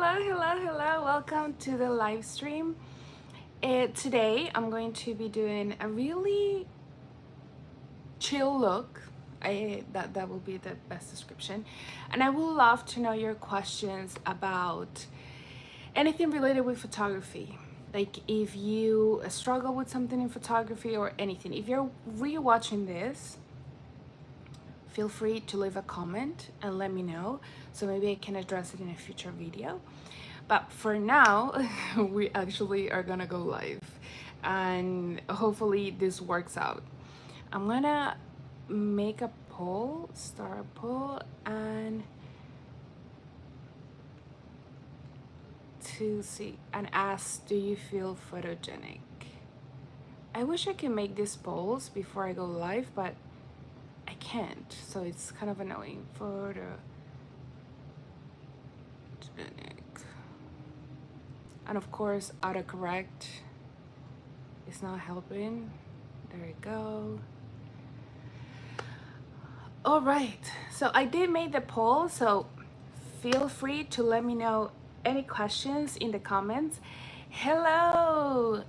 hello. Welcome to the live stream. Today I'm going to be doing a really chill look. That will be the best description. And I would love to know your questions about anything related with photography. Like if you struggle with something in photography or anything. If you're rewatching this, feel free to leave a comment and let me know so maybe I can address it in a future video. But for now, we actually are gonna go live and hopefully this works out. I'm gonna make a poll, start a poll, and to see and ask, do you feel photogenic? I wish I could make these polls before I go live, but I can't, so it's kind of annoying. Photogenic. And of course, autocorrect is not helping. There we go. All right, so I did make the poll, so feel free to let me know any questions in the comments. Hello,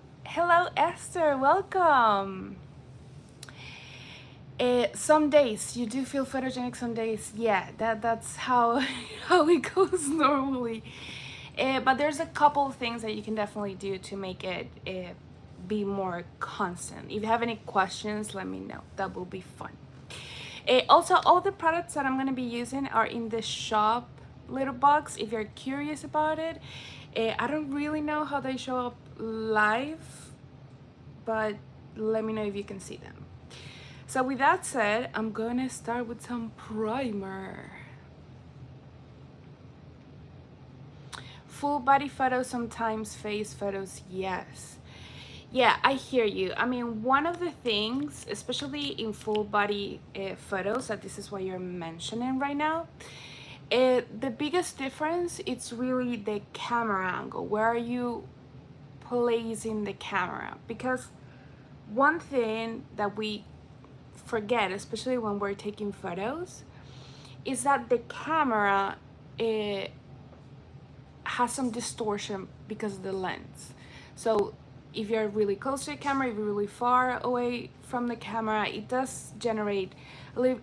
Esther, welcome. Some days you do feel photogenic, some days, yeah, that's how how it goes normally. But there's a couple of things that you can definitely do to make it be more constant. If you have any questions, let me know. That will be fun. Also, all the products that I'm going to be using are in the shop little box if you're curious about it. I don't really know how they show up live, but let me know if you can see them. So with that said, I'm going to start with some primer. Full body photos, sometimes face photos, yes. Yeah, I hear you. I mean, one of the things, especially in full body photos, that this is what you're mentioning right now, the biggest difference, it's really the camera angle. Where are you placing the camera? Because one thing that we forget, especially when we're taking photos, is that the camera has some distortion because of the lens. So if you're really close to the camera, if you're really far away from the camera, it does generate a little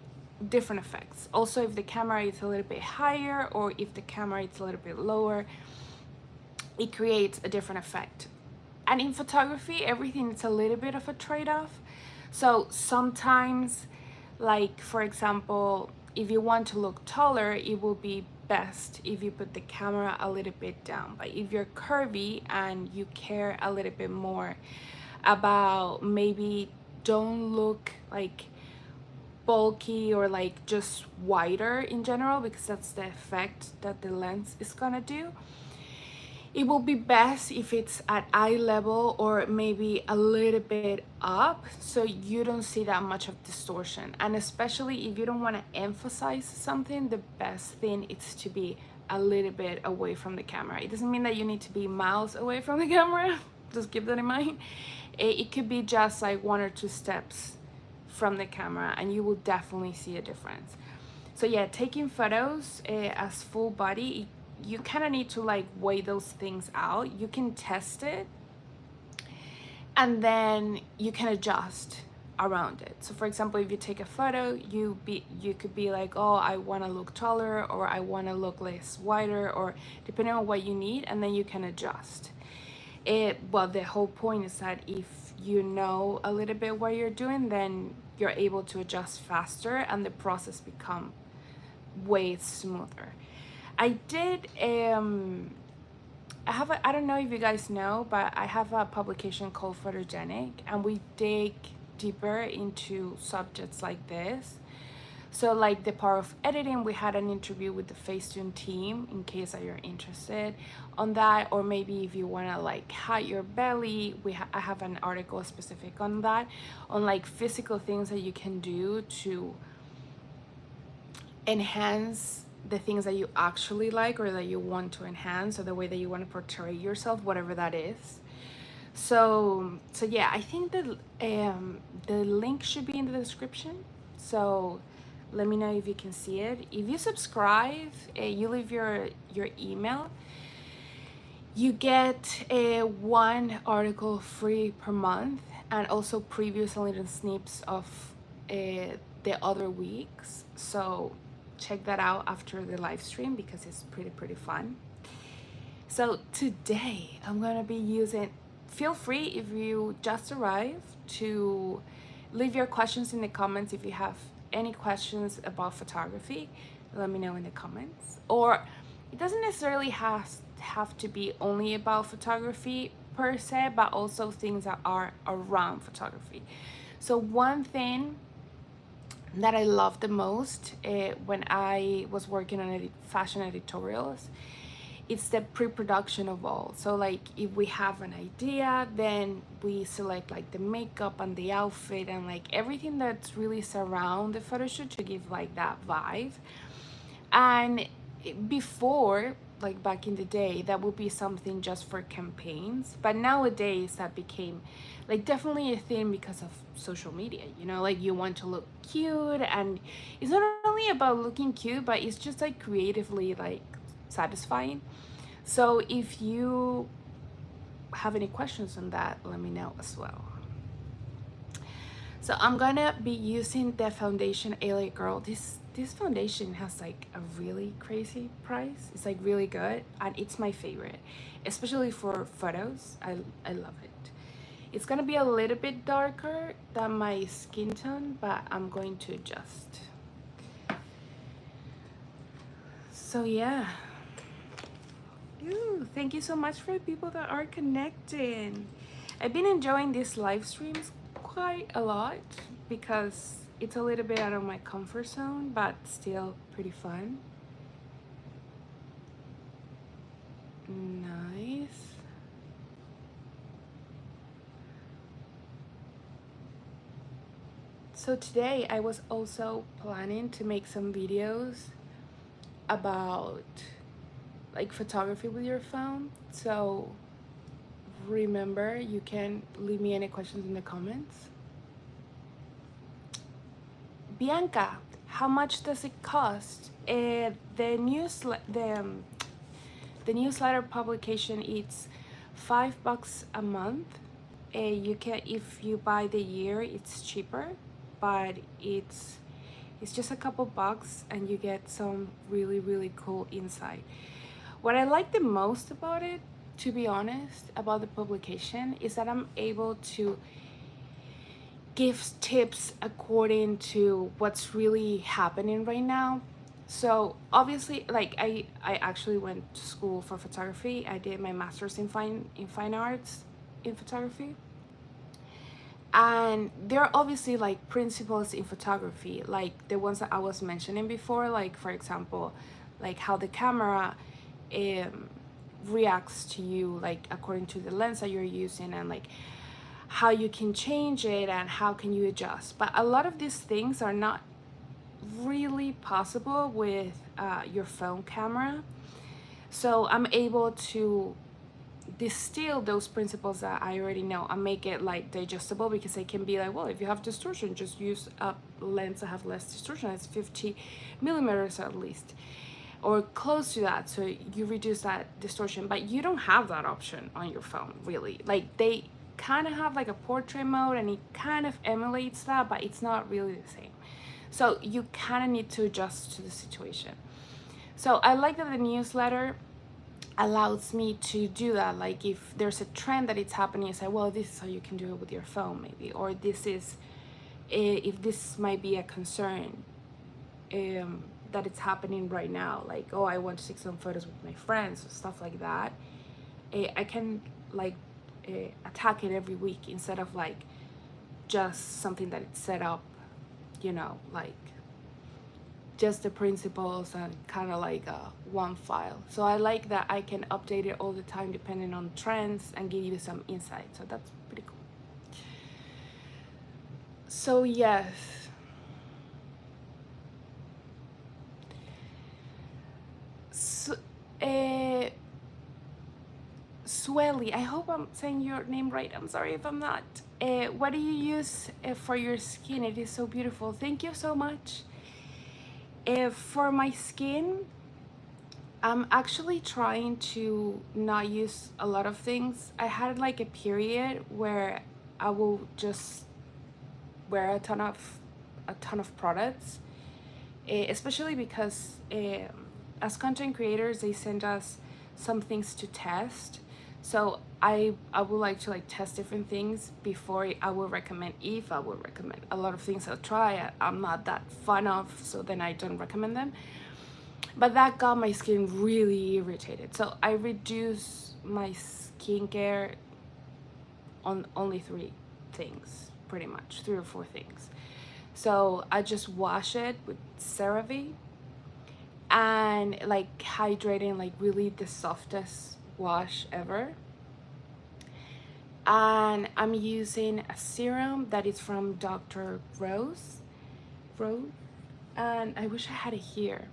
different effects. Also, if the camera is a little bit higher or if the camera is a little bit lower, it creates a different effect. And in photography, everything is a little bit of a trade-off. So sometimes, like for example, if you want to look taller, it will be best if you put the camera a little bit down. But if you're curvy and you care a little bit more about maybe don't look like bulky or like just wider in general, because that's the effect that the lens is gonna do, it will be best if it's at eye level or maybe a little bit up so you don't see that much of distortion. And especially if you don't want to emphasize something, the best thing is to be a little bit away from the camera. It doesn't mean that you need to be miles away from the camera, just keep that in mind. It could be just like 1 or 2 steps from the camera and you will definitely see a difference. So yeah, taking photos as full body, you kind of need to like weigh those things out. You can test it and then you can adjust around it. So for example, if you take a photo, you could be like, oh, I want to look taller or I want to look less wider, or depending on what you need, and then you can adjust it. Well, the whole point is that if you know a little bit what you're doing, then you're able to adjust faster and the process become way smoother. I did I don't know if you guys know, but I have a publication called Photogenic, and we dig deeper into subjects like this. So like the power of editing, we had an interview with the Facetune team in case that you're interested on that, or maybe if you want to like hide your belly, I have an article specific on that, on like physical things that you can do to enhance the things that you actually like or that you want to enhance, or the way that you want to portray yourself, whatever that is. So yeah, I think that the link should be in the description. So let me know if you can see it. If you subscribe, you leave your email, You get a one article free per month, and also previews and little snips of the other weeks. So check that out after the live stream because it's pretty fun. So today I'm gonna be using, feel free if you just arrived to leave your questions in the comments. If you have any questions about photography, let me know in the comments. Or it doesn't necessarily have to be only about photography per se, but also things that are around photography. So one thing that I love the most when I was working on fashion editorials, it's the pre-production of all. So like if we have an idea, then we select like the makeup and the outfit and like everything that's really surround the photo shoot to give like that vibe. And before, like back in the day, that would be something just for campaigns, but nowadays that became like definitely a thing because of social media, you know, like you want to look cute, and it's not only about looking cute, but it's just like creatively like satisfying. So if you have any questions on that, let me know as well. So I'm gonna be using the foundation LA Girl. This foundation has like a really crazy price. It's like really good, and it's my favorite, especially for photos. I love it. It's gonna be a little bit darker than my skin tone, but I'm going to adjust. So yeah. Ooh, thank you so much for the people that are connecting. I've been enjoying these live streams quite a lot because it's a little bit out of my comfort zone, but still pretty fun. Nice. So today I was also planning to make some videos about like photography with your phone. So remember, you can leave me any questions in the comments. Bianca, how much does it cost? The newsletter publication, it's $5 a month. You can, if you buy the year, it's cheaper, but it's just a couple bucks and you get some really cool insight. What I like the most about it, to be honest, about the publication, is that I'm able to give tips according to what's really happening right now. So obviously, like I actually went to school for photography. I did my master's in fine arts in photography. And there are obviously like principles in photography, like the ones that I was mentioning before, like for example, like how the camera reacts to you, like according to the lens that you're using, and like how you can change it and how can you adjust. But a lot of these things are not really possible with your phone camera. So I'm able to distill those principles that I already know and make it like digestible, because they can be like, well, if you have distortion, just use a lens that have less distortion. It's 50 millimeters at least, or close to that, so you reduce that distortion. But you don't have that option on your phone, really. Like they kind of have like a portrait mode and it kind of emulates that, but it's not really the same. So you kind of need to adjust to the situation. So I like that the newsletter allows me to do that. Like if there's a trend that it's happening, I say, well, this is how you can do it with your phone maybe, or this is if this might be a concern that it's happening right now, like, oh, I want to take some photos with my friends or stuff like that. I can like attack it every week instead of like just something that it's set up, you know, like just the principles and kind of like one file. So I like that I can update it all the time depending on trends and give you some insight. So that's pretty cool. So yes. So, Swelly, I hope I'm saying your name right. I'm sorry if I'm not. What do you use for your skin? It is so beautiful. Thank you so much. For my skin, I'm actually trying to not use a lot of things. I had like a period where I will just wear a ton of products, especially because as content creators they send us some things to test. So I would like to like test different things before I will recommend. If I will recommend a lot of things I'll try, I'm not that fun of, so then I don't recommend them. But that got my skin really irritated, so I reduced my skincare on only 3 things, pretty much 3 or 4 things. So I just wash it with CeraVe and like hydrating, like really the softest wash ever. And I'm using a serum that is from Dr. Rose, and I wish I had it here.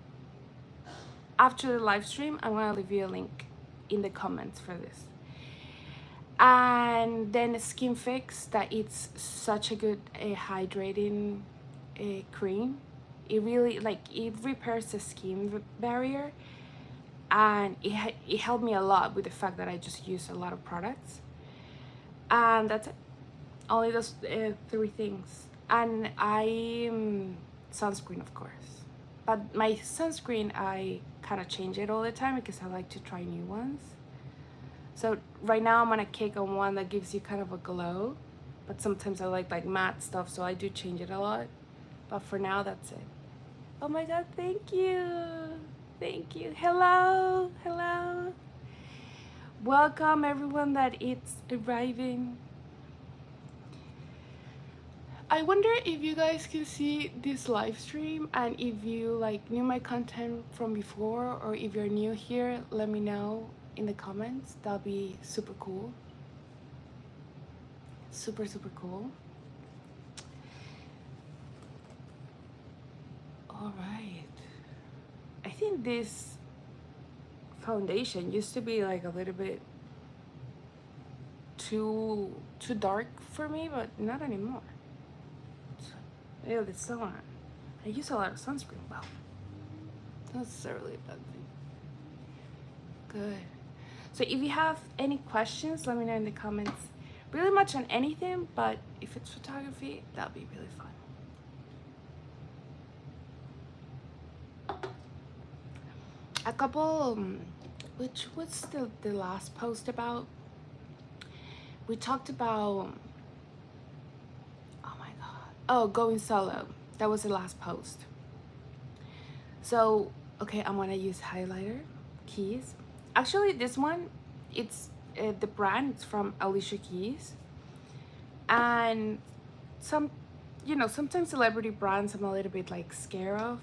After the live stream, I'm gonna leave you a link in the comments for this. And then Skin Fix, that it's such a good hydrating cream. It really like it repairs the skin barrier, and it helped me a lot with the fact that I just use a lot of products. And that's it. Only those 3 things. And I sunscreen, of course, but my sunscreen I kind of change it all the time because I like to try new ones. So right now I'm on a kick on one that gives you kind of a glow, but sometimes I like matte stuff, so I do change it a lot. But for now, that's it. Oh my god, thank you. Thank you. Hello, hello. Welcome everyone that it's arriving. I wonder if you guys can see this live stream, and if you like knew my content from before, or if you're new here, let me know in the comments. That'll be super cool. Super cool. All right. I think this foundation used to be like a little bit too dark for me, but not anymore. Yeah, the sun. I use a lot of sunscreen. Wow, not necessarily a bad thing. Good. So if you have any questions, let me know in the comments. Really much on anything, but if it's photography, that'll be really fun. A couple, what's the last post about? We talked about, oh my god, oh, going solo. That was the last post. So okay, I'm gonna use highlighter Keys. Actually, this one, it's the brand, it's from Alicia Keys. And sometimes celebrity brands I'm a little bit like scared of,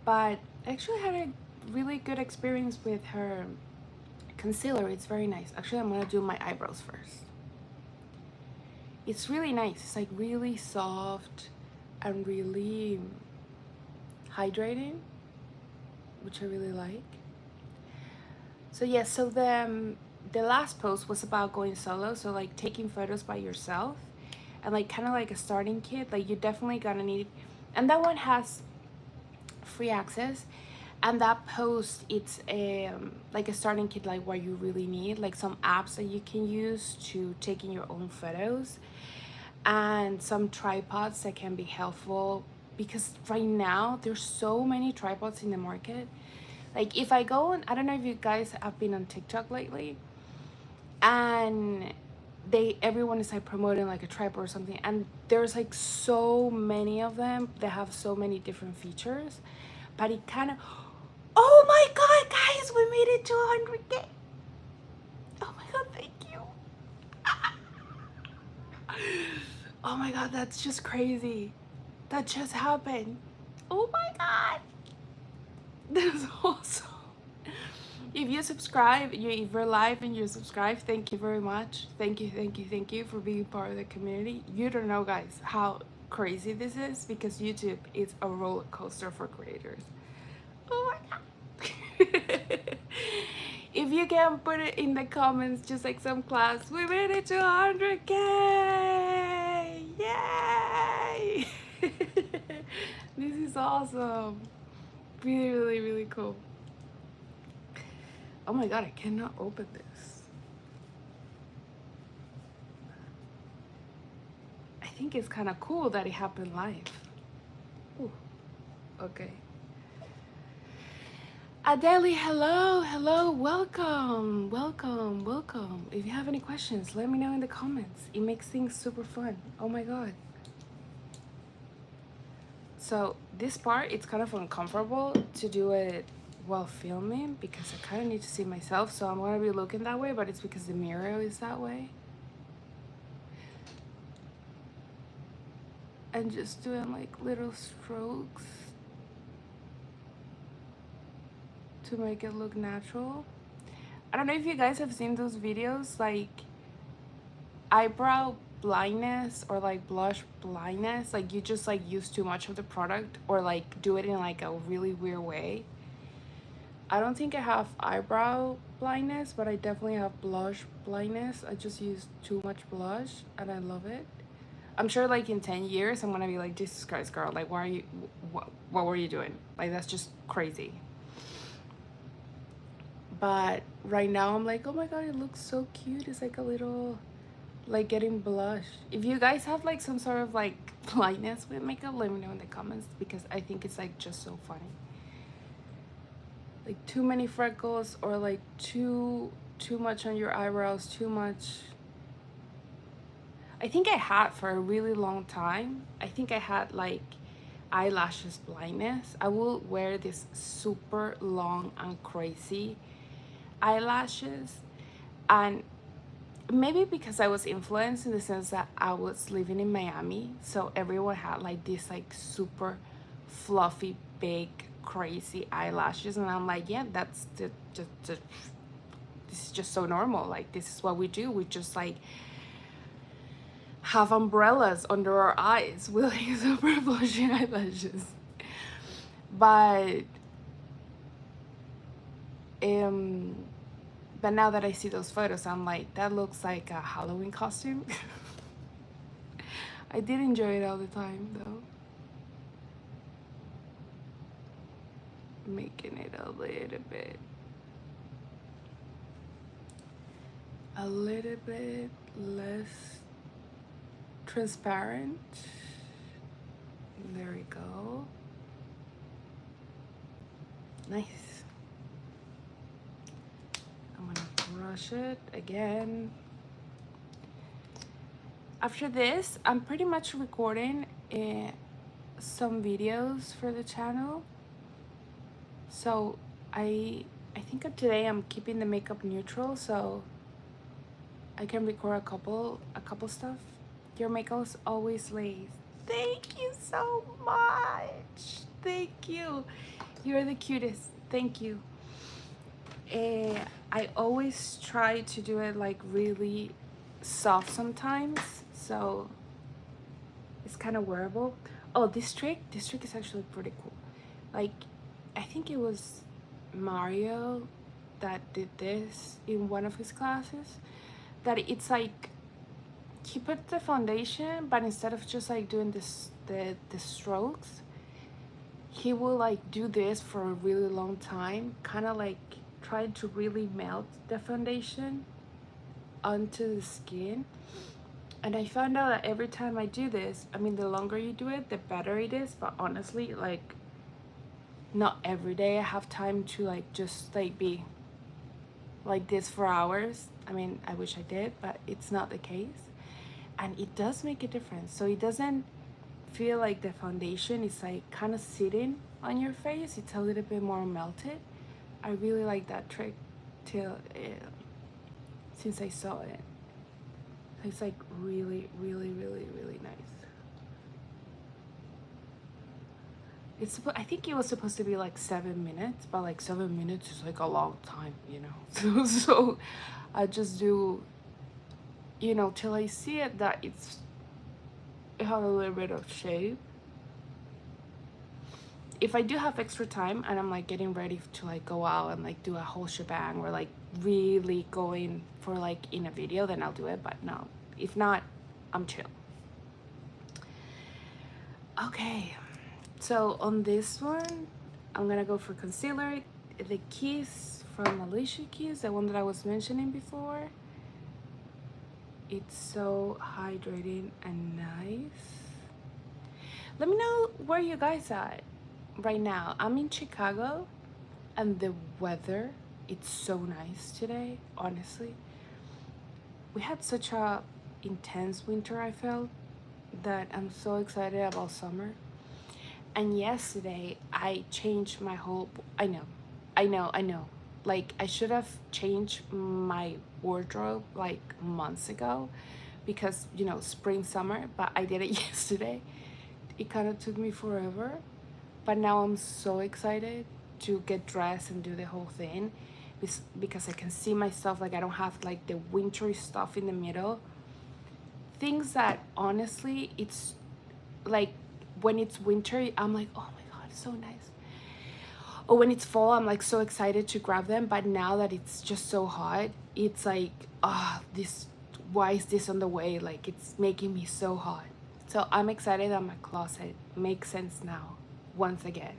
but I actually had a really good experience with her concealer. It's very nice. Actually, I'm gonna do my eyebrows first. It's really nice. It's like really soft and really hydrating, which I really like. So yeah, so the last post was about going solo, so like taking photos by yourself, and like kind of like a starting kit. Like you definitely gonna need, and that one has free access. And that post, it's like a starting kit, like what you really need, like some apps that you can use to taking your own photos, and some tripods that can be helpful, because right now there's so many tripods in the market. Like if I go on, I don't know if you guys have been on TikTok lately, and everyone is like promoting like a tripod or something, and there's like so many of them that have so many different features, but it kind of, oh my god guys, we made it to 100K. Oh my god, thank you. Oh my god, that's just crazy. That just happened. Oh my god, that's awesome. If you subscribe, if you're live and you subscribe, thank you very much. Thank you for being part of the community. You don't know, guys, how crazy this is, because YouTube is a roller coaster for creators. Oh my god. If you can put it in the comments, just like some class, we made it to 100K. Yay. This is awesome. Really cool. Oh my god, I cannot open this. I think it's kind of cool that it happened live. Ooh, okay. Adeli, hello, hello, welcome, welcome, welcome. If you have any questions, let me know in the comments. It makes things super fun. Oh my god. So this part, it's kind of uncomfortable to do it while filming because I kind of need to see myself. So I'm gonna be looking that way, but it's because the mirror is that way. And just doing like little strokes to make it look natural. I don't know if you guys have seen those videos, like eyebrow blindness or like blush blindness, like you just like use too much of the product or like do it in like a really weird way. I don't think I have eyebrow blindness, but I definitely have blush blindness. I just use too much blush and I love it. I'm sure like in 10 years I'm gonna be like, Jesus Christ, girl, like why are you, what were you doing? Like that's just crazy. But right now I'm like, oh my god, it looks so cute. It's like a little, like getting blush. If you guys have like some sort of like blindness with makeup, let me know in the comments because I think it's like just so funny. Like too many freckles or like too much on your eyebrows, too much. I think I had for a really long time, I think I had like eyelashes blindness. I will wear this super long and crazy eyelashes, and maybe because I was influenced in the sense that I was living in Miami, so everyone had like this like super fluffy big crazy eyelashes, and I'm like, yeah, that's this is just so normal. Like this is what we do. We just like have umbrellas under our eyes with like super bushy eyelashes. But now that I see those photos, I'm like, that looks like a Halloween costume. I did enjoy it all the time though. Making it a little bit less transparent. There we go. Nice. I'm gonna brush it again. After this, I'm pretty much recording some videos for the channel. So I think today I'm keeping the makeup neutral so I can record a couple stuff. Your makeup always lays. Thank you so much. Thank you. You're the cutest. Thank you. I always try to do it like really soft sometimes, so it's kind of wearable. Oh, this trick is actually pretty cool. Like, I think it was Mario that did this in one of his classes, that it's like he put the foundation, but instead of just like doing this the strokes, he will like do this for a really long time, kind of like trying to really melt the foundation onto the skin. And I found out that every time I do this, I mean, the longer you do it, the better it is. But honestly, like, not every day I have time to like just like be like this for hours. I mean, I wish I did, but it's not the case. And it does make a difference. So it doesn't feel like the foundation is like kind of sitting on your face. It's a little bit more melted. I really like that trick since I saw it. It's like really, really, really, really nice. I think it was supposed to be like 7 minutes, but like 7 minutes is like a long time, you know. So I just do, you know, till I see it that it has a little bit of shape. If I do have extra time and I'm like getting ready to like go out and like do a whole shebang or like really going for like in a video, then I'll do it. But no, if not, I'm chill. Okay, so on this one I'm gonna go for concealer. The keys from Alicia Keys, the one that I was mentioning before. It's so hydrating and nice. Let me know where you guys are right now. I'm in Chicago and the weather, it's so nice today, honestly. We had such a intense winter, I felt, that I'm so excited about summer. And yesterday I changed my whole, I know. Like I should have changed my wardrobe like months ago because, you know, spring, summer, but I did it yesterday. It kind of took me forever, but now I'm so excited to get dressed and do the whole thing because I can see myself, like I don't have like the wintry stuff in the middle. Things that honestly, it's like when it's winter, I'm like, oh my God, it's so nice. Or when it's fall, I'm like so excited to grab them. But now that it's just so hot, it's like, this, why is this on the way? Like it's making me so hot. So I'm excited that my closet makes sense now, once again,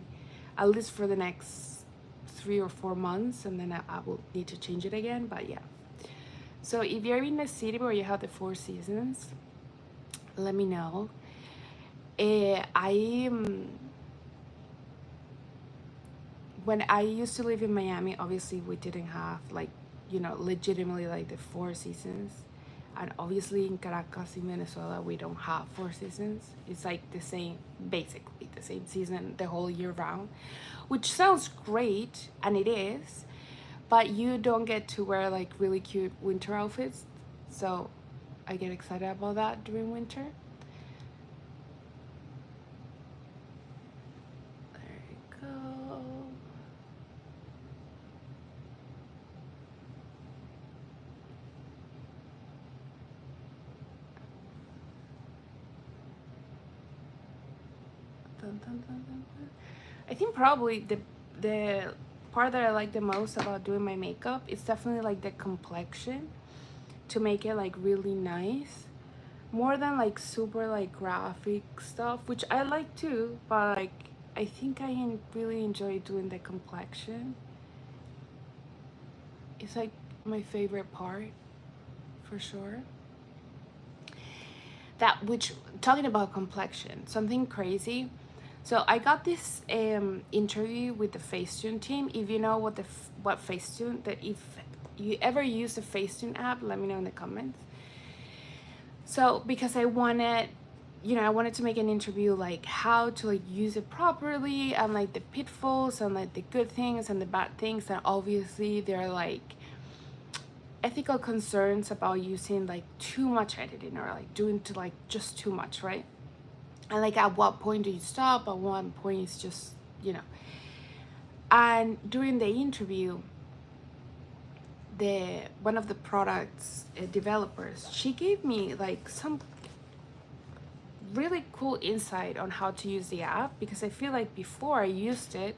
at least for the next 3 or 4 months, and then I will need to change it again. But yeah. So if you're in a city where you have the 4 seasons, let me know. When I used to live in Miami, obviously we didn't have like, you know, legitimately like the 4 seasons. And obviously in Caracas, in Venezuela, we don't have 4 seasons. It's like the same, basically the same season the whole year round, which sounds great, and it is, but you don't get to wear like really cute winter outfits. So I get excited about that during winter. There you go. Dun, dun, dun, dun, dun. I think probably the part that I like the most about doing my makeup is definitely like the complexion, to make it like really nice, more than like super like graphic stuff, which I like too, but like I think I really enjoy doing the complexion. It's like my favorite part for sure. That, which, talking about complexion, something crazy. So I got this interview with the Facetune team. If you know what Facetune, that if you ever use the Facetune app, let me know in the comments. So because I wanted, you know, I wanted to make an interview like how to like use it properly, and like the pitfalls and like the good things and the bad things, and obviously there are like ethical concerns about using like too much editing, or like doing to like just too much, right? And like at what point do you stop, at what point it's just, you know. And during the interview, the one of the products developers, she gave me like some really cool insight on how to use the app, because I feel like before I used it,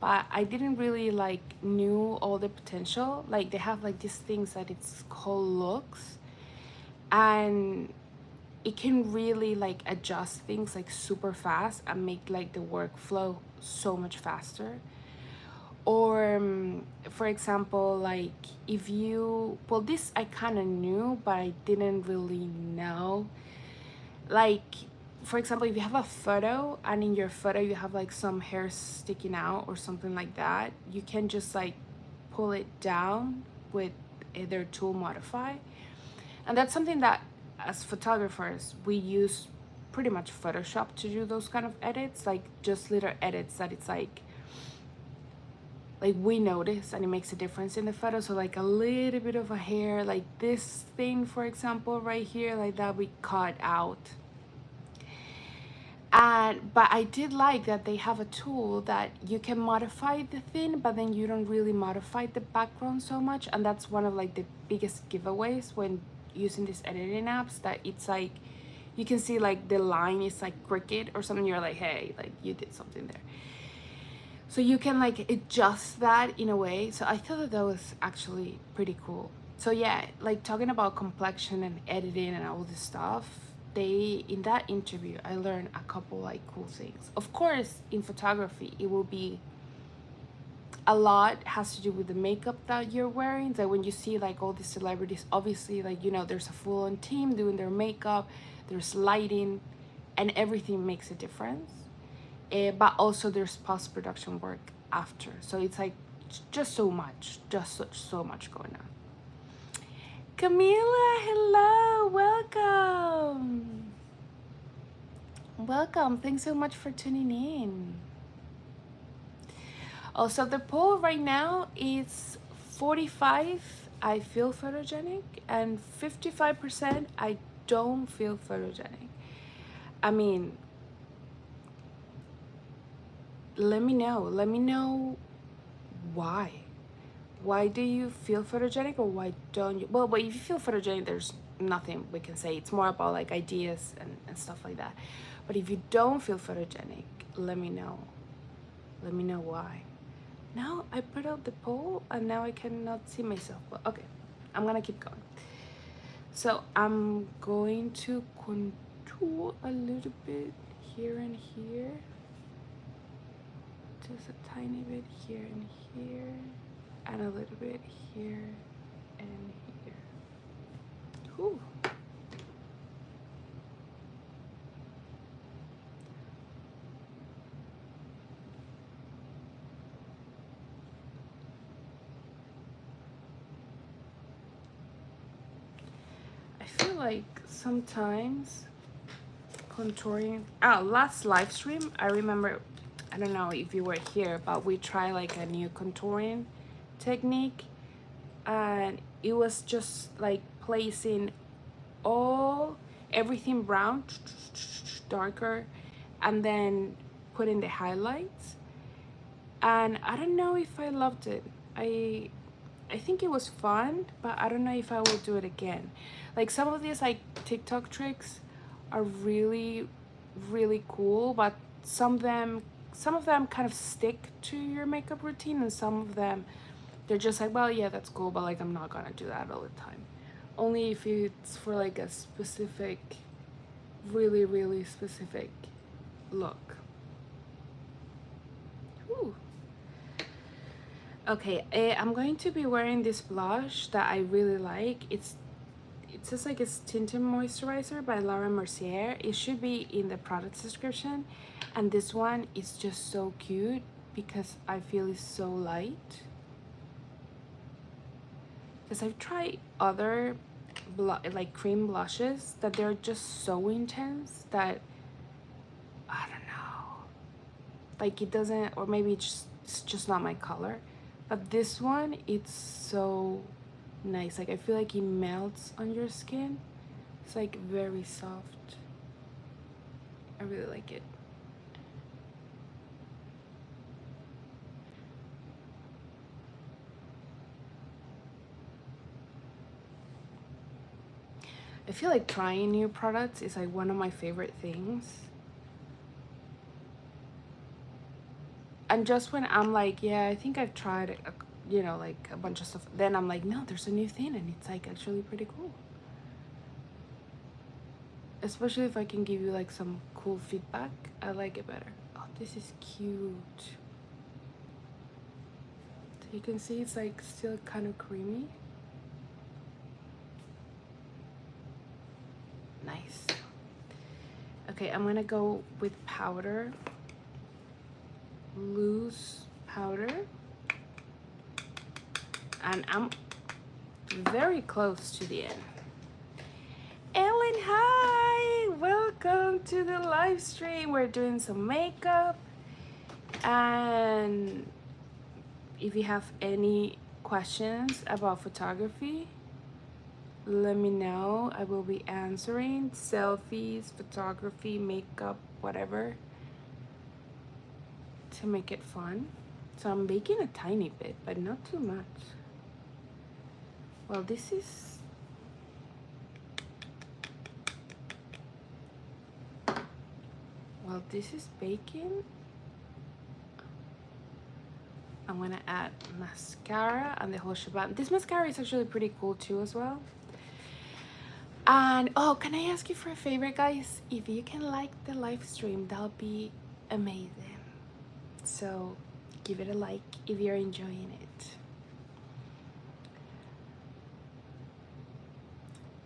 but I didn't really like knew all the potential. Like they have like these things that it's called looks, and it can really like adjust things like super fast and make like the workflow so much faster. Or for example, like if you, well, this I kind of knew but I didn't really know, like for example, if you have a photo and in your photo you have like some hair sticking out or something like that, you can just like pull it down with their tool modify. And that's something that as photographers we use pretty much Photoshop to do those kind of edits, like just little edits that it's like we notice and it makes a difference in the photo. So like a little bit of a hair, like this thing for example right here, like that we cut out. And but I did like that they have a tool that you can modify the thing, but then you don't really modify the background so much. And that's one of like the biggest giveaways when using these editing apps, that it's like you can see like the line is like crooked or something, you're like, hey, like you did something there. So you can like adjust that in a way. So I thought that that was actually pretty cool. So yeah, like talking about complexion and editing and all this stuff, they, in that interview I learned a couple like cool things. Of course in photography it will be a lot has to do with the makeup that you're wearing. Like when you see like all these celebrities, obviously, like, you know, there's a full-on team doing their makeup, there's lighting, and everything makes a difference. But also there's post-production work after, so it's like just so much, so much going on. Camila, hello, welcome, thanks so much for tuning in. Also, the poll right now is 45 I feel photogenic and 55% I don't feel photogenic. I mean, let me know why do you feel photogenic, or why don't you? Well, if you feel photogenic, there's nothing we can say. It's more about like ideas and stuff like that. But if you don't feel photogenic, let me know why. Now I put out the poll and now I cannot see myself. Well, okay, I'm gonna keep going. So I'm going to contour a little bit here and here, just a tiny bit here and here, and a little bit here and here. Whew. I feel like sometimes contouring, last live stream, I remember, I don't know if you were here, but we tried like a new contouring technique, and it was just like placing everything brown, darker, and then putting the highlights. And I don't know if I loved it. I think it was fun, but I don't know if I will do it again. Like some of these like TikTok tricks are really, really cool, but some of them kind of stick to your makeup routine, and some of them they're just like, well, yeah, that's cool, but like I'm not gonna do that all the time. Only if it's for like a specific, really, really specific look. Ooh. Okay, I'm going to be wearing this blush that I really like. It says like it's tinted moisturizer by Laura Mercier. It should be in the product description. And this one is just so cute because I feel it's so light. Because I've tried other like cream blushes that they're just so intense that I don't know. Like it doesn't, or maybe it's just not my color. But this one, it's so nice. Like I feel like it melts on your skin. It's like very soft. I really like it. I feel like trying new products is like one of my favorite things. And just when I'm like, yeah, I think I've tried, you know, like a bunch of stuff, then I'm like, no, there's a new thing and it's like actually pretty cool. Especially if I can give you like some cool feedback, I like it better. Oh, this is cute. So you can see it's like still kind of creamy. Nice. Okay, I'm gonna go with powder. Loose powder. And I'm very close to the end. Ellen, hi! Welcome to the live stream. We're doing some makeup. And if you have any questions about photography, let me know. I will be answering. Selfies, photography, makeup, whatever, to make it fun. So I'm baking a tiny bit, but not too much. Well, this is baking. I'm gonna add mascara and the whole shebang. This mascara is actually pretty cool too as well. And oh, can I ask you for a favor, guys? If you can like the live stream, that'll be amazing. So give it a like if you're enjoying it.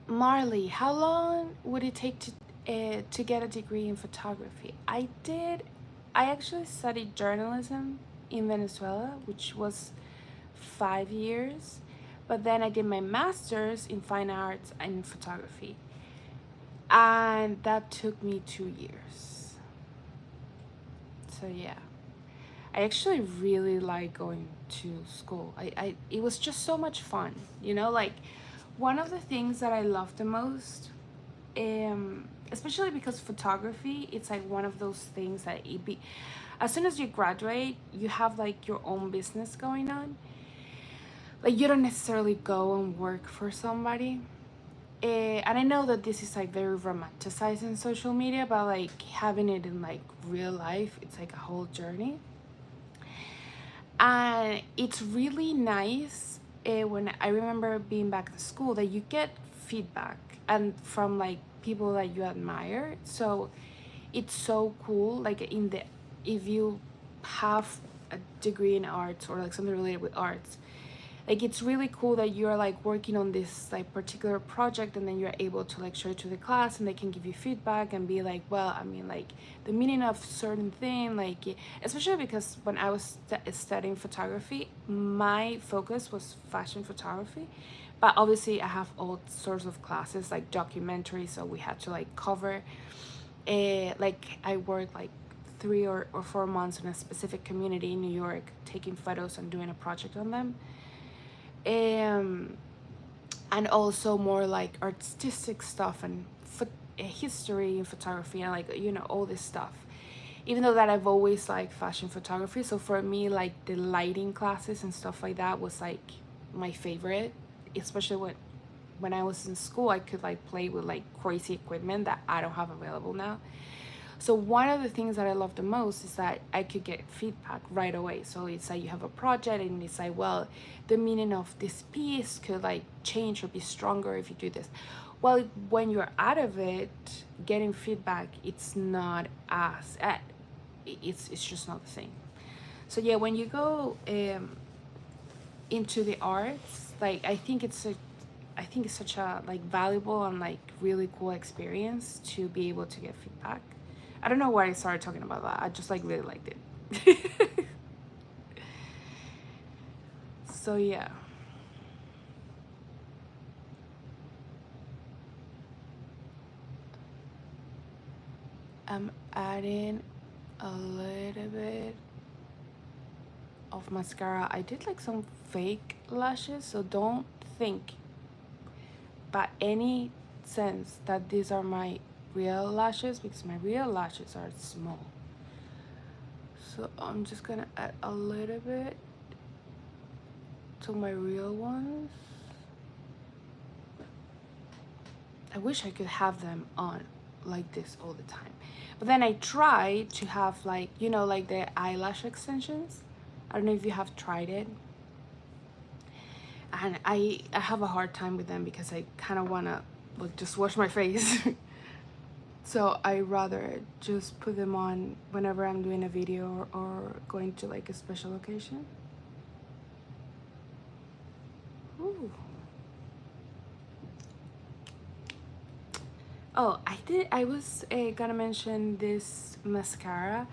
Marley, how long would it take to get a degree in photography? I actually studied journalism in Venezuela, which was 5 years, but then I did my master's in fine arts and photography, and that took me 2 years. So yeah, I actually really like going to school. It was just so much fun, you know, like one of the things that I love the most, especially because photography, it's like one of those things that as soon as you graduate, you have like your own business going on. Like you don't necessarily go and work for somebody. And I know that this is like very romanticized in social media, but like having it in like real life, it's like a whole journey. And it's really nice, when I remember being back at school, that you get feedback and from like people that you admire. So it's so cool, like if you have a degree in arts or like something related with arts, like it's really cool that you're like working on this like particular project, and then you're able to like show it to the class, and they can give you feedback and be like, well, I mean, like the meaning of certain thing, like especially because when I was studying photography, my focus was fashion photography, but obviously I have all sorts of classes like documentary, so we had to like cover like I worked like 3 or 4 months in a specific community in New York, taking photos and doing a project on them. And also more like artistic stuff and history and photography and like, you know, all this stuff, even though that I've always liked fashion photography. So for me, like the lighting classes and stuff like that was like my favorite, especially when I was in school. I could like play with like crazy equipment that I don't have available now. So one of the things that I love the most is that I could get feedback right away. So it's like you have a project and it's like, well, the meaning of this piece could like change or be stronger if you do this. Well, when you're out of it, getting feedback, it's not as it's just not the same. So yeah, when you go into the arts, like I think it's such a like valuable and like really cool experience to be able to get feedback. I don't know why I started talking about that. I just like really liked it. So yeah. I'm adding a little bit of mascara. I did like some fake lashes, so don't think by any sense that these are my real lashes, because my real lashes are small. So I'm just gonna add a little bit to my real ones. I wish I could have them on like this all the time, but then I try to have like, you know, like the eyelash extensions. I don't know if you have tried it, and I have a hard time with them because I kind of want to like just wash my face. So I rather just put them on whenever I'm doing a video or going to like a special occasion. Ooh. Oh, I was gonna mention this mascara,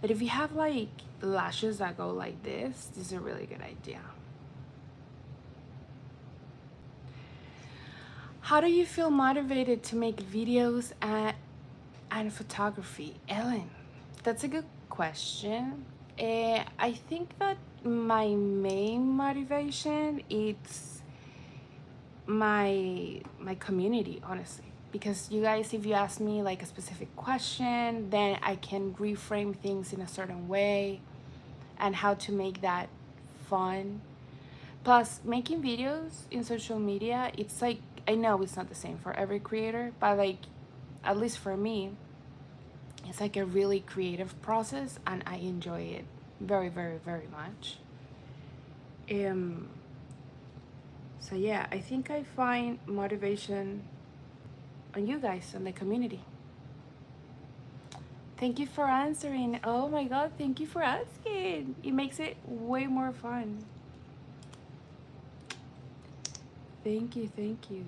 that if you have like lashes that go like this is a really good idea. How do you feel motivated to make videos and photography? Ellen, that's a good question. I think that my main motivation is my community, honestly. Because you guys, if you ask me like a specific question, then I can reframe things in a certain way and how to make that fun. Plus, making videos in social media, it's like, I know it's not the same for every creator, but like, at least for me, it's like a really creative process and I enjoy it very, very, very much. So yeah, I think I find motivation on you guys and the community. Thank you for answering. Oh my god, thank you for asking. It makes it way more fun. Thank you, thank you.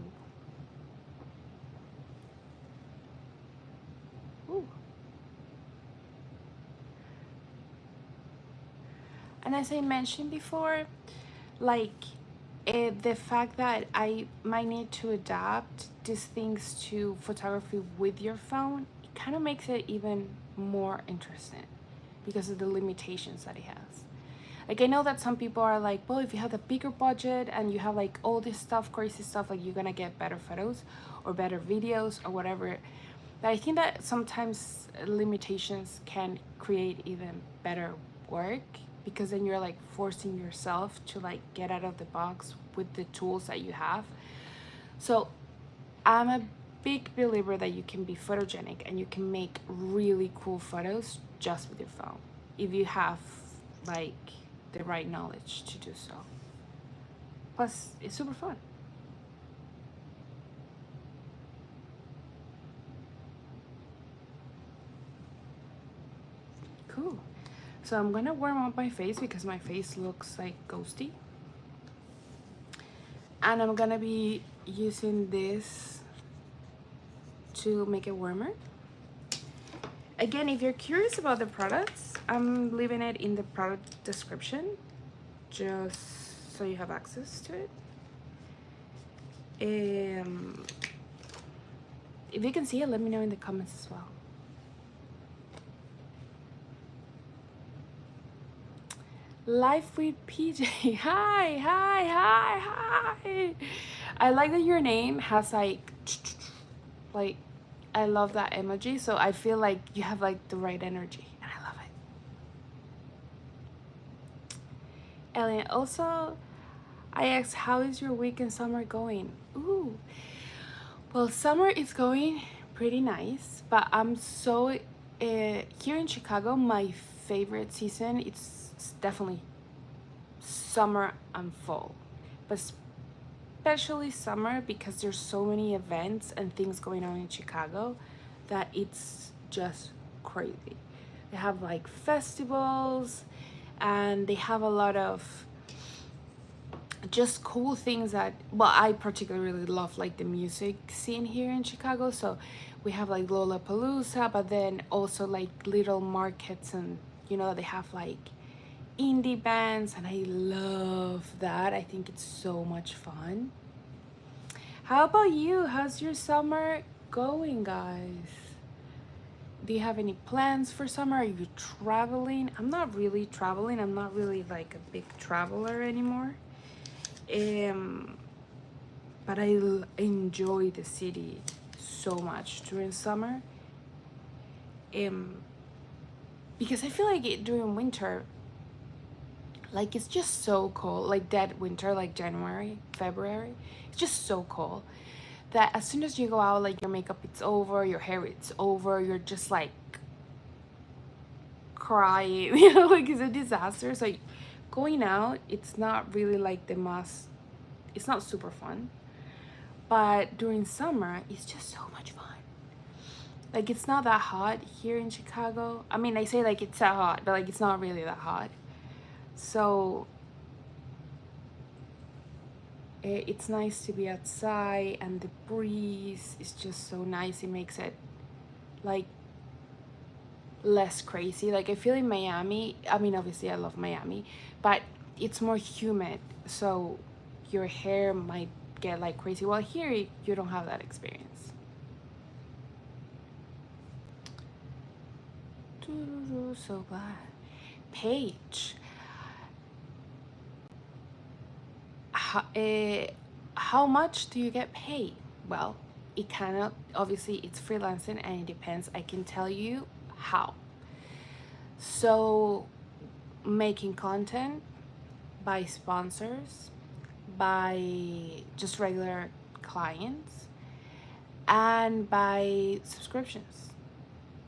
Ooh. And as I mentioned before, like the fact that I might need to adapt these things to photography with your phone, it kind of makes it even more interesting because of the limitations that it has. Like I know that some people are like, well, if you have a bigger budget and you have like all this stuff, crazy stuff, like you're gonna get better photos or better videos or whatever. But I think that sometimes limitations can create even better work, because then you're like forcing yourself to like get out of the box with the tools that you have. So I'm a big believer that you can be photogenic and you can make really cool photos just with your phone if you have like the right knowledge to do so. Plus, it's super fun. Cool. So I'm gonna warm up my face because my face looks like ghosty. And I'm gonna be using this to make it warmer. Again, if you're curious about the products, I'm leaving it in the product description just so you have access to it. If you can see it, let me know in the comments as well. Life with PJ. Hi, hi, hi, hi. I like that your name has like I love that emoji, so I feel like you have like the right energy and I love it. Ellen, also I asked, how is your week in summer going? Ooh, well, summer is going pretty nice, but I'm so here in Chicago, my favorite season, it's definitely summer and fall, but especially summer because there's so many events and things going on in Chicago that it's just crazy. They have like festivals and they have a lot of just cool things that, well, I particularly love like the music scene here in Chicago. So we have like Lollapalooza, but then also like little markets, and you know they have like indie bands, and I love that. I think it's so much fun. How about you? How's your summer going, guys? Do you have any plans for summer? Are you traveling? I'm not really traveling. I'm not really like a big traveler anymore. But I enjoy the city so much during summer. Because I feel like during winter, like it's just so cold, like dead winter, like January, February, it's just so cold that as soon as you go out, like your makeup it's over, your hair it's over, you're just like crying, you know, like it's a disaster. So going out, it's not really like the most, it's not super fun. But during summer, it's just so much fun. Like it's not that hot here in Chicago. I mean, I say like it's that hot, but like it's not really that hot. So it's nice to be outside, and the breeze is just so nice. It makes it like less crazy. Like I feel in Miami, I mean obviously I love Miami, but it's more humid, so your hair might get like crazy. While here you don't have that experience. So glad. Paige, how much do you get paid? Well, it cannot, obviously it's freelancing and it depends. I can tell you how. So making content, by sponsors, by just regular clients, and by subscriptions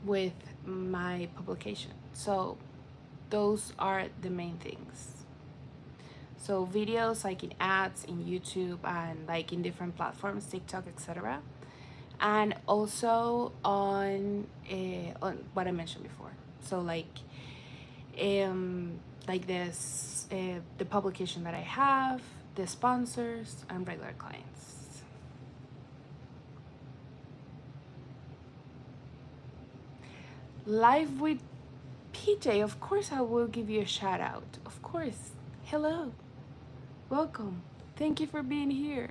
with my publication. So those are the main things. So videos like in ads in YouTube and like in different platforms, TikTok, etc. and also on what I mentioned before. So like this, the publication that I have, the sponsors, and regular clients. Live with PJ, of course I will give you a shout out. Of course. Hello. Welcome. Thank you for being here.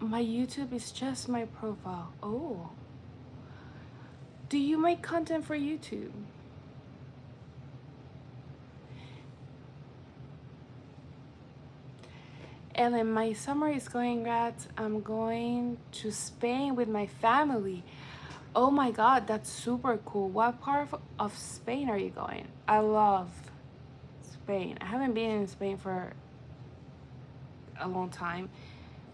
My YouTube is just my profile. Oh. Do you make content for YouTube? Ellen, my summer is going great. I'm going to Spain with my family. Oh my god, that's super cool. What part of Spain are you going? I love Spain. I haven't been in Spain for a long time.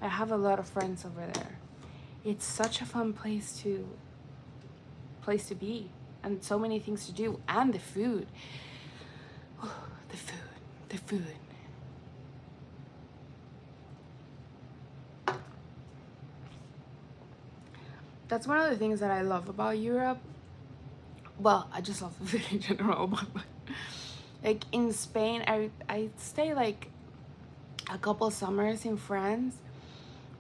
I have a lot of friends over there. It's such a fun place to be, and so many things to do, and the food. Oh, the food. That's one of the things that I love about Europe. Well, I just love the food in general, but like in Spain, I stay like a couple summers in France,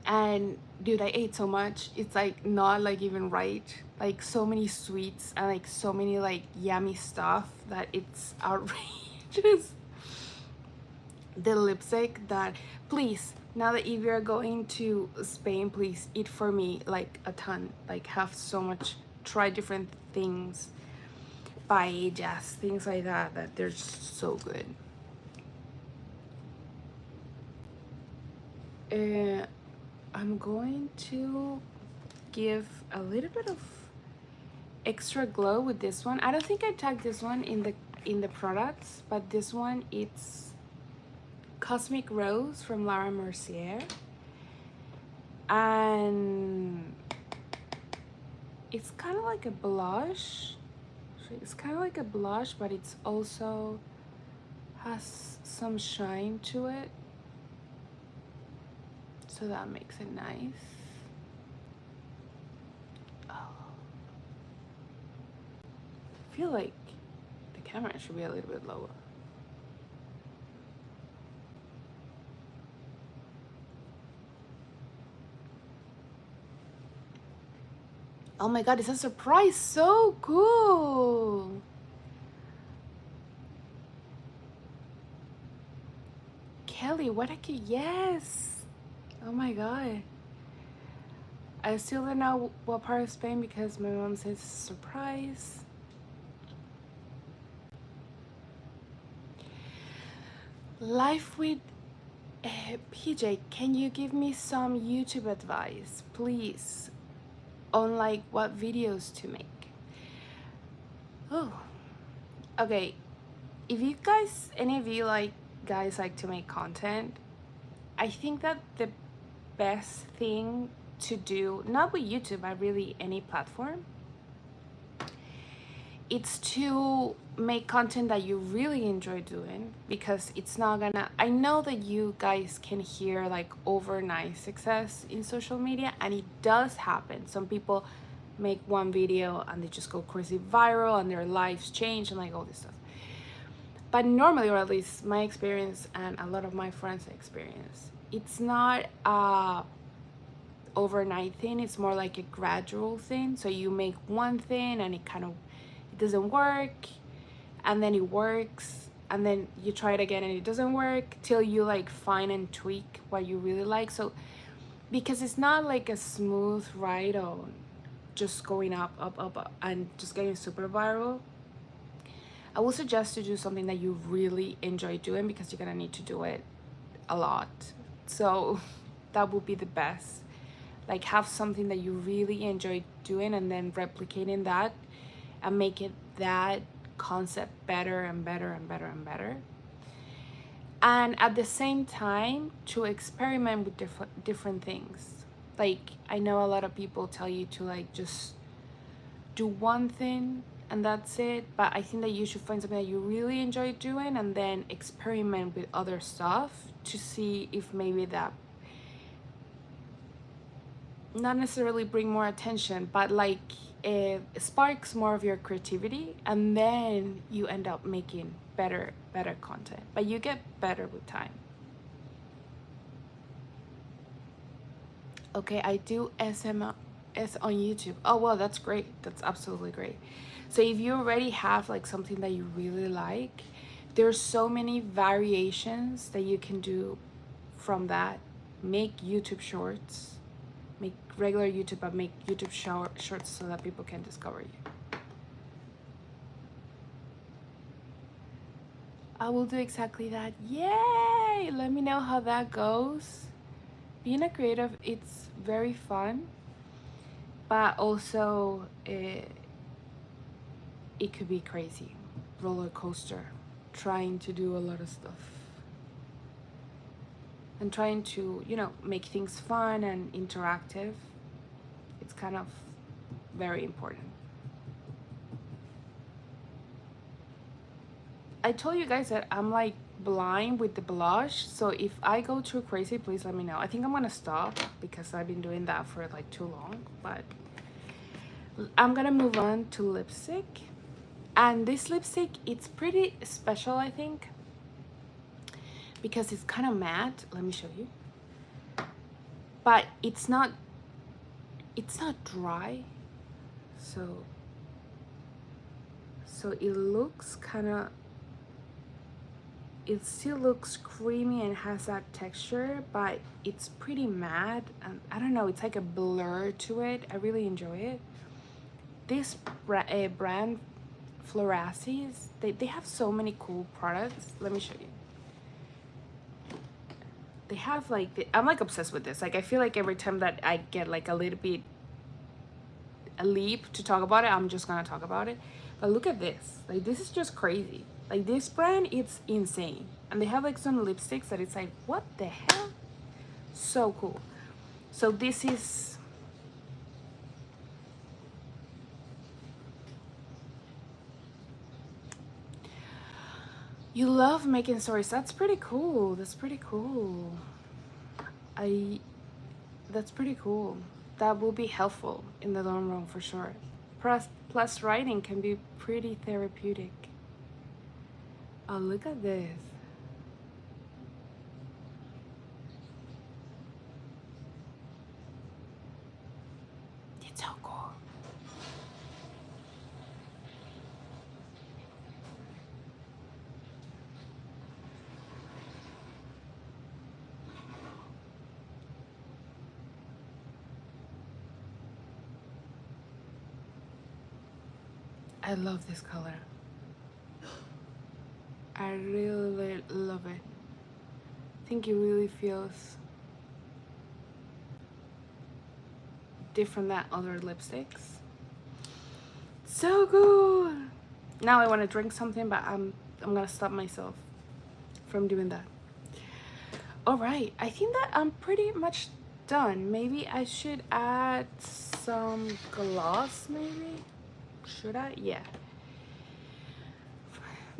and dude, I ate so much. It's like not like even right. Like so many sweets and like so many like yummy stuff that it's outrageous. The lipstick that, please, now that if you're going to Spain, please eat for me like a ton. Like have so much, try different things, paellas, things like that, that they're just so good. I'm going to give a little bit of extra glow with this one. I don't think I tagged this one in the products, but this one, it's Cosmic Rose from Laura Mercier, and it's kind of like a blush. It's kind of like a blush, but it's also has some shine to it, so that makes it nice. Oh. I feel like the camera should be a little bit lower. Oh my god, it's a surprise. So cool. Kelly, what a kid. Yes. Oh my god. I still don't know what part of Spain because my mom says surprise. Life with PJ, can you give me some YouTube advice, please, on like what videos to make? Oh, okay. If you guys, any of you guys like to make content, I think that the best thing to do, not with YouTube, but really any platform, it's to make content that you really enjoy doing, because it's not gonna, I know that you guys can hear like overnight success in social media, and it does happen. Some people make one video and they just go crazy viral and their lives change and like all this stuff. But normally, or at least my experience and a lot of my friends' experience, it's not a overnight thing. It's more like a gradual thing. So you make one thing and it doesn't work, and then it works, and then you try it again and it doesn't work, till you like find and tweak what you really like. So because it's not like a smooth ride on just going up and just getting super viral, I would suggest to do something that you really enjoy doing, because you're gonna need to do it a lot. So that would be the best. Like have something that you really enjoy doing, and then replicating that and make it that concept better and better and better and better. And at the same time, to experiment with different things. Like I know a lot of people tell you to like just do one thing and that's it. But I think that you should find something that you really enjoy doing and then experiment with other stuff to see if maybe that, not necessarily bring more attention, but like it sparks more of your creativity, and then you end up making better content, but you get better with time. Okay, I do SMS on YouTube. Oh well, that's great. That's absolutely great. So if you already have like something that you really like, there's so many variations that you can do from that. Make YouTube shorts, make regular YouTube, but make YouTube shorts so that people can discover you. I will do exactly that. Yay! Let me know how that goes. Being a creative, it's very fun, but also it could be crazy. Roller coaster, trying to do a lot of stuff. And trying to, you know, make things fun and interactive. It's kind of very important. I told you guys that I'm like blind with the blush, so if I go too crazy, please let me know. I think I'm gonna stop because I've been doing that for like too long, but I'm gonna move on to lipstick. And this lipstick, it's pretty special, I think, because it's kind of matte. Let me show you. But it's not dry, so it looks kind of, it still looks creamy and has that texture, but it's pretty matte, and I don't know, it's like a blur to it. I really enjoy it. This brand Floracies, they have so many cool products. Let me show you. They have like, I'm like obsessed with this. Like I feel like every time that I get like a little bit a leap to talk about it, I'm just gonna talk about it. But look at this, like this is just crazy. Like this brand, it's insane. And they have like some lipsticks that it's like, what the hell? So cool. So this is, you love making stories. That's pretty cool. That's pretty cool. That's pretty cool. That will be helpful in the long run for sure. Plus writing can be pretty therapeutic. Oh, look at this. It's so cool. I love this color. I really love it. I think it really feels different than other lipsticks. So good. Now I want to drink something, but I'm gonna stop myself from doing that. All right, I think that I'm pretty much done. Maybe I should add some gloss, maybe. Should I? Yeah.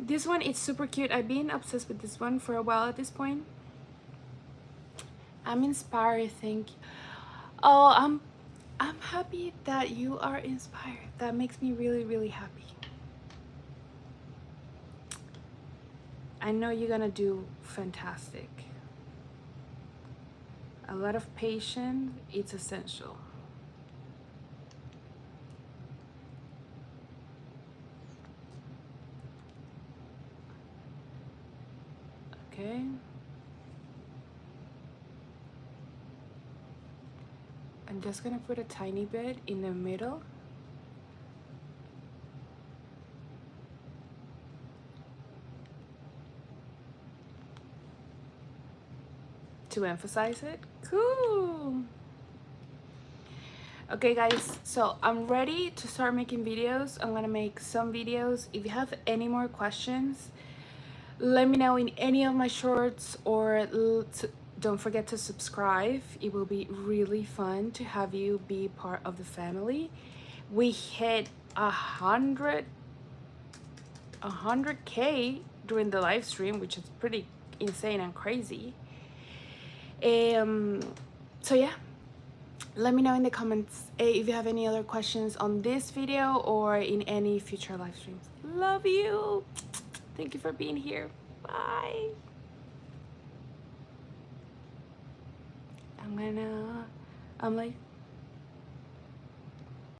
This one is super cute. I've been obsessed with this one for a while at this point. I'm inspired, thank you. Oh, I'm happy that you are inspired. That makes me really, really happy. I know you're gonna do fantastic. A lot of patience, it's essential. Okay. I'm just gonna put a tiny bit in the middle. To emphasize it. Cool. Okay guys, so I'm ready to start making videos. I'm gonna make some videos. If you have any more questions, let me know in any of my shorts, or don't forget to subscribe. It will be really fun to have you be part of the family. We hit 100 100K during the live stream, which is pretty insane and crazy. So yeah, let me know in the comments if you have any other questions on this video or in any future live streams. Love you. Thank you for being here. Bye. I'm like